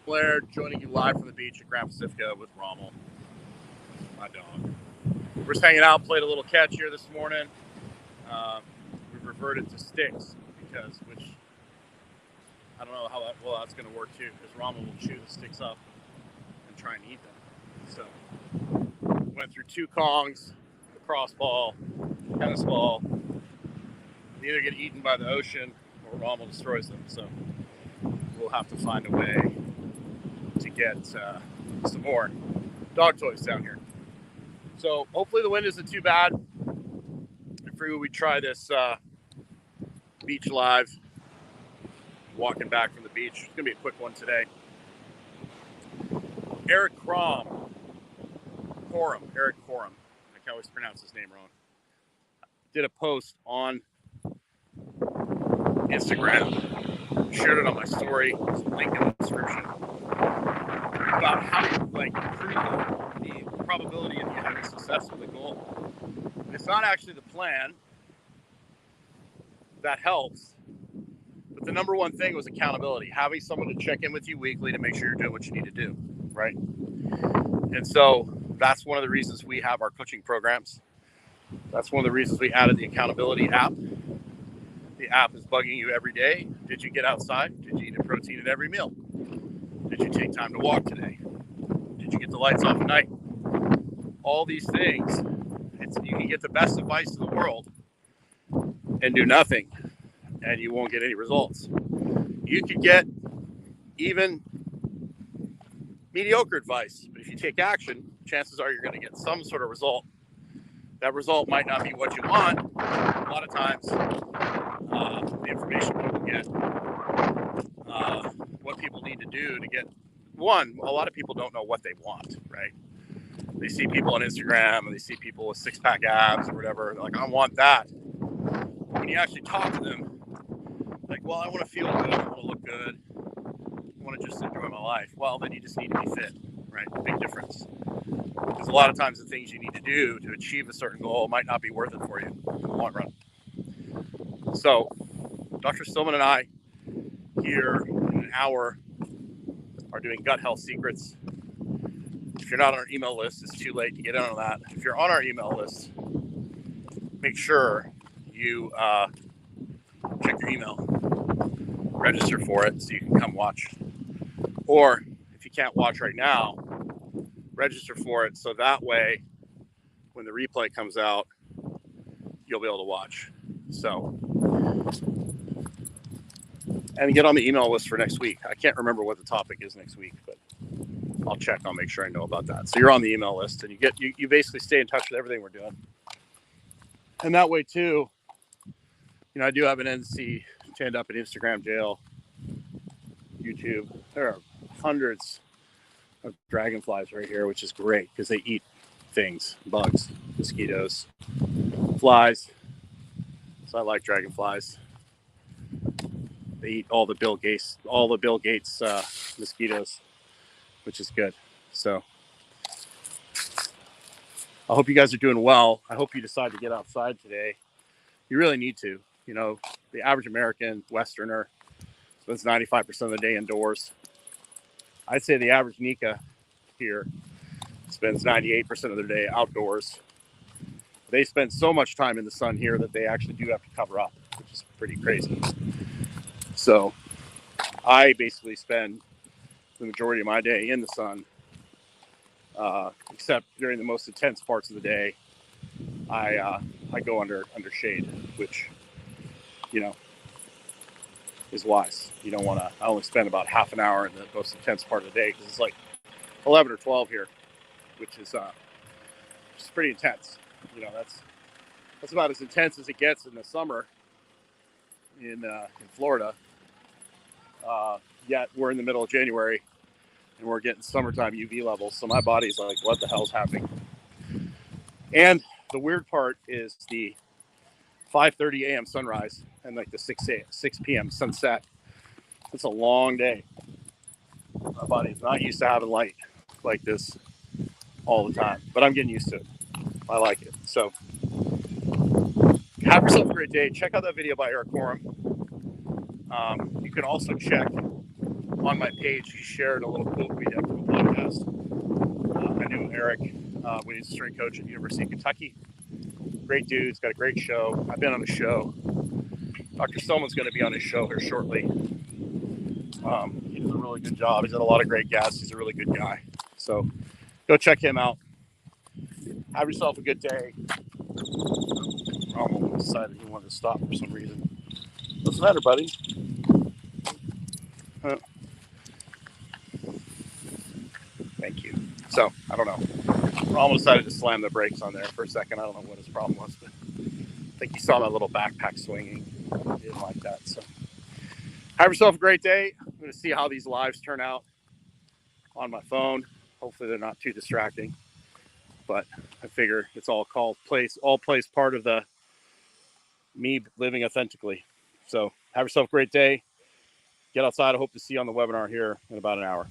Laird, joining you live from the beach at Grand Pacifica with Raml, my dog. We're just hanging out, played a little catch here this morning. We've reverted to sticks which I don't know how that's going to work too, because Raml will chew the sticks up and try and eat them. So went through 2 kongs, a cross ball, tennis ball. They either get eaten by the ocean or Raml destroys them. So we'll have to find a way to get some more dog toys down here. So hopefully the wind isn't too bad. I figured we'd try this beach live, walking back from the beach. It's going to be a quick one today. Eric Coram. I can always pronounce his name wrong. Did a post on Instagram, shared it on my story, there's a link in the description, about how to improve the probability of you having success with a goal. And it's not actually the plan that helps, but the number one thing was accountability, having someone to check in with you weekly to make sure you're doing what you need to do, right? And so that's one of the reasons we have our coaching programs. That's one of the reasons we added the accountability app. The app is bugging you every day. Did you get outside? Did you eat a protein at every meal? Did you take time to walk today? Did you get the lights off at night? All these things, you can get the best advice in the world and do nothing, and you won't get any results. You could get even mediocre advice, but if you take action, chances are you're going to get some sort of result. That result might not be what you want. A lot of times, the information people get, what people need to do to get, one, a lot of people don't know what they want, right? They see people on Instagram and they see people with 6-pack abs or whatever. They're like, I want that. When you actually talk to them, like, well, I want to feel good. I want to look good. I want to just enjoy my life. Well, then you just need to be fit, right? Big difference. Because a lot of times the things you need to do to achieve a certain goal might not be worth it for you in the long run. So Dr. Stillman and I here in an hour are doing gut health secrets. If you're not on our email list, it's too late to get in on that. If you're on our email list, make sure you check your email, register for it so you can come watch. Or if you can't watch right now, register for it so that way when the replay comes out, you'll be able to watch. So, and get on the email list for next week. I can't remember what the topic is next week, but I'll check. I'll make sure I know about that. So you're on the email list, and you basically stay in touch with everything we're doing. And that way too, I do have an NC to end up in Instagram jail, YouTube. There are hundreds of dragonflies right here, which is great because they eat things, bugs, mosquitoes, flies. So I like dragonflies. They eat all the Bill Gates mosquitoes, which is good. So I hope you guys are doing well. I hope you decide to get outside today. You really need to. The average American Westerner spends 95% of the day indoors. I'd say the average Nika here spends 98% of their day outdoors. They spend so much time in the sun here that they actually do have to cover up, which is pretty crazy. So I basically spend the majority of my day in the sun, except during the most intense parts of the day. I go under shade, which, is wise. You don't want to. I only spend about half an hour in the most intense part of the day because it's like 11 or 12 here, which is just pretty intense. That's about as intense as it gets in the summer in Florida. Yet we're in the middle of January and we're getting summertime UV levels. So my body's like, what the hell's happening? And the weird part is the 5:30 a.m. sunrise and like the 6 p.m. sunset. It's a long day. My body's not used to having light like this all the time, but I'm getting used to it. I like it. So have yourself a great day. Check out that video by Eric Coram. You can also check on my page, he shared a little quote we have from a podcast. I knew Eric when he's a strength coach at University of Kentucky. Great dude. He's got a great show. I've been on the show. Dr. Stillman's going to be on his show here shortly. He does a really good job. He's had a lot of great guests. He's a really good guy. So go check him out. Have yourself a good day. Raml decided he wanted to stop for some reason. What's the matter, buddy? Thank you. So, I don't know. Raml decided to slam the brakes on there for a second. I don't know what his problem was, but I think he saw my little backpack swinging. He didn't like that. So, have yourself a great day. I'm going to see how these lives turn out on my phone. Hopefully, they're not too distracting. But I figure it's all plays part of the me living authentically. So have yourself a great day. Get outside. I hope to see you on the webinar here in about an hour.